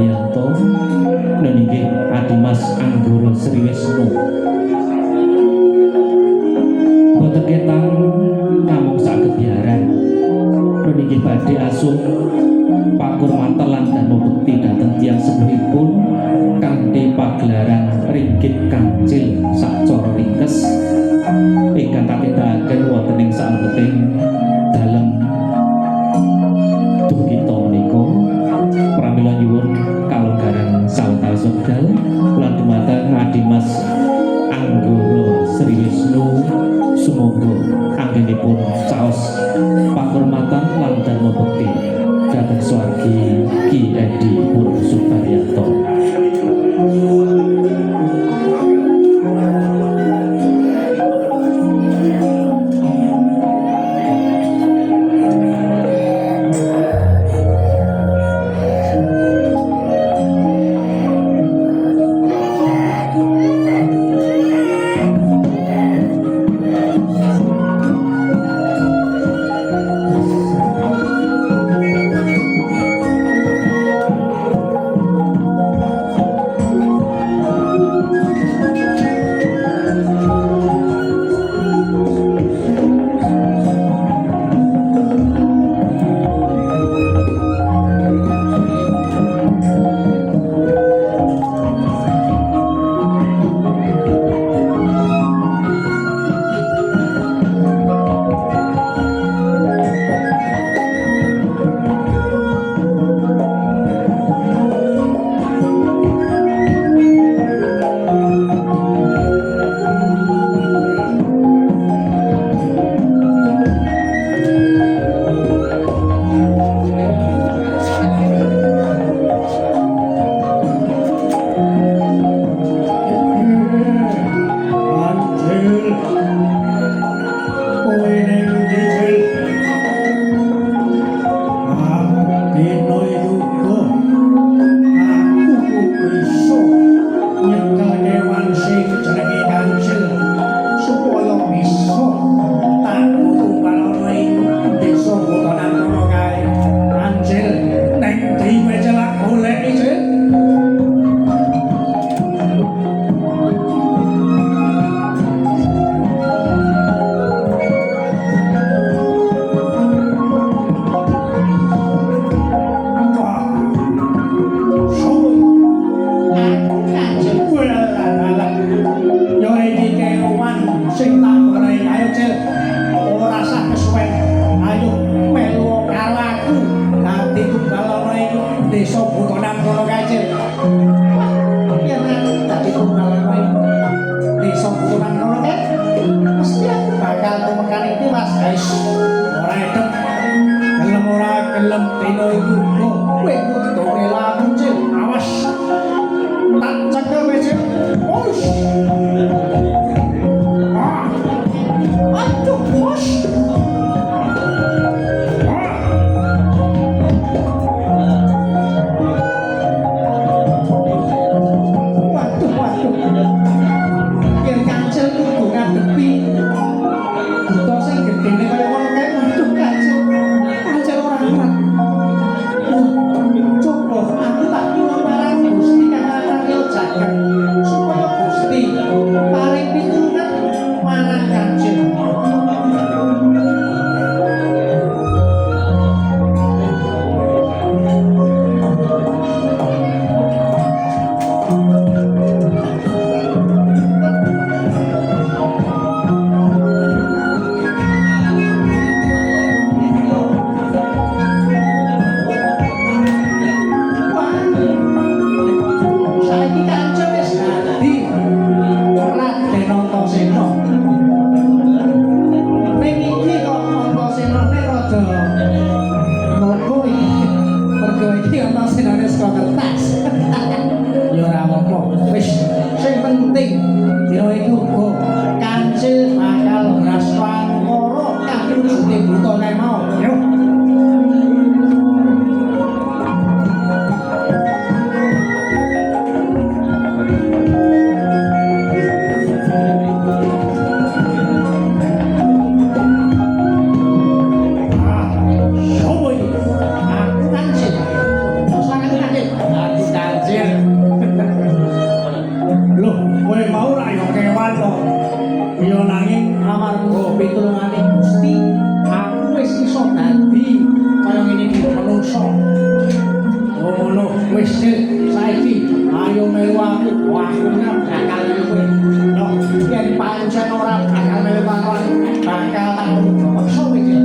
Subaryanto lan inggih Adimas Anggara Sriwisnu. Boten ketang namung sagebiaran lan inggih badhe asung pakurmatan lan dharma bekti dhateng tiyang sepuhipun kanthi pagelaran ringgit kancil sacara ringkes ingkang katindakaken wonten ing salebeting dalem tubuh kita menika. Pramila nyuwun kalonggaran sawetawis wekdal lan dumateng Adimas Anggara Sriwisnu sumangga anggenipun caos pakurmatan lan dharma bekti dhateng swargi Ki Edi Purwo Subaryanto. pitulungane Gusti aku wis iso dadi kaya ngene iki manungsa. Oh ngono wis saiki ayo melu aku ora bakal kowe. Yo yen pancen ora bakal melu aku bakal tak paksa iki.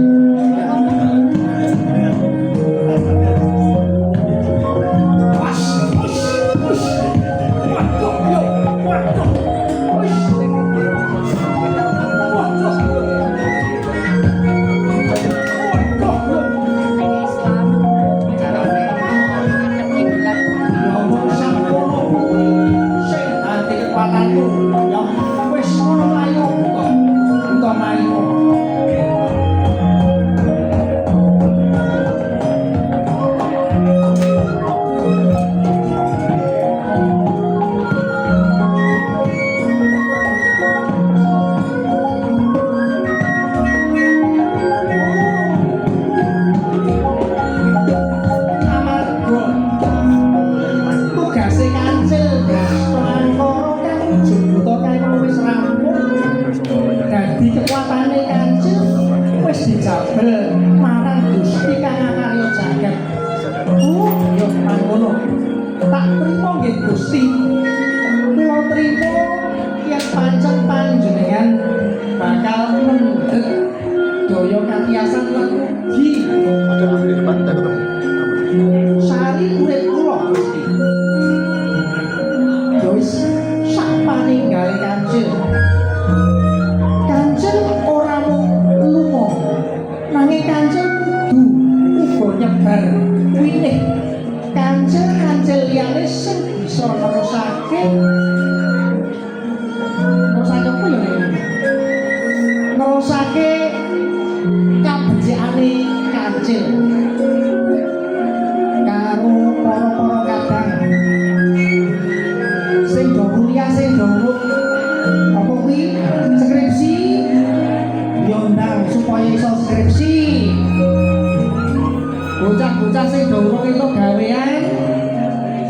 Bocah-bocah sing durung entuk gawean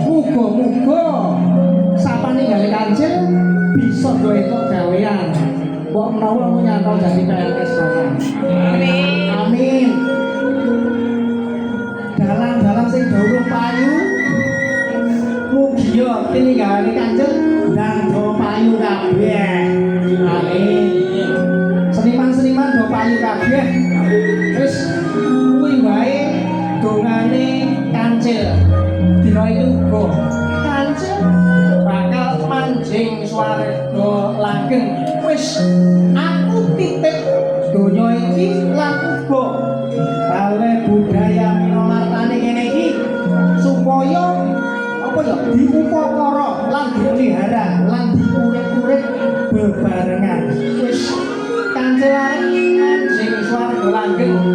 muga-muga sapane gale Kancil bisa do entuk gawean. Mbok menawa nyantol dadi PNS Bapak. Amin. Amin. Dalang-dalang sing durung payu mugi yo tinggale Kancil dan do payu kabeh. Amin. Seniman-seniman do payu kabeh. Wis kuwi wae dongane Kancil. Dina iki uga Kancil bakal manjing swarga langgeng. Wis aku titip donya iki lan uga balai budaya Minomartane kene iki supaya apa ya diupakara lan dipelihara lan diurip-urip bebarengan. Wis Kancil manjing swarga langgeng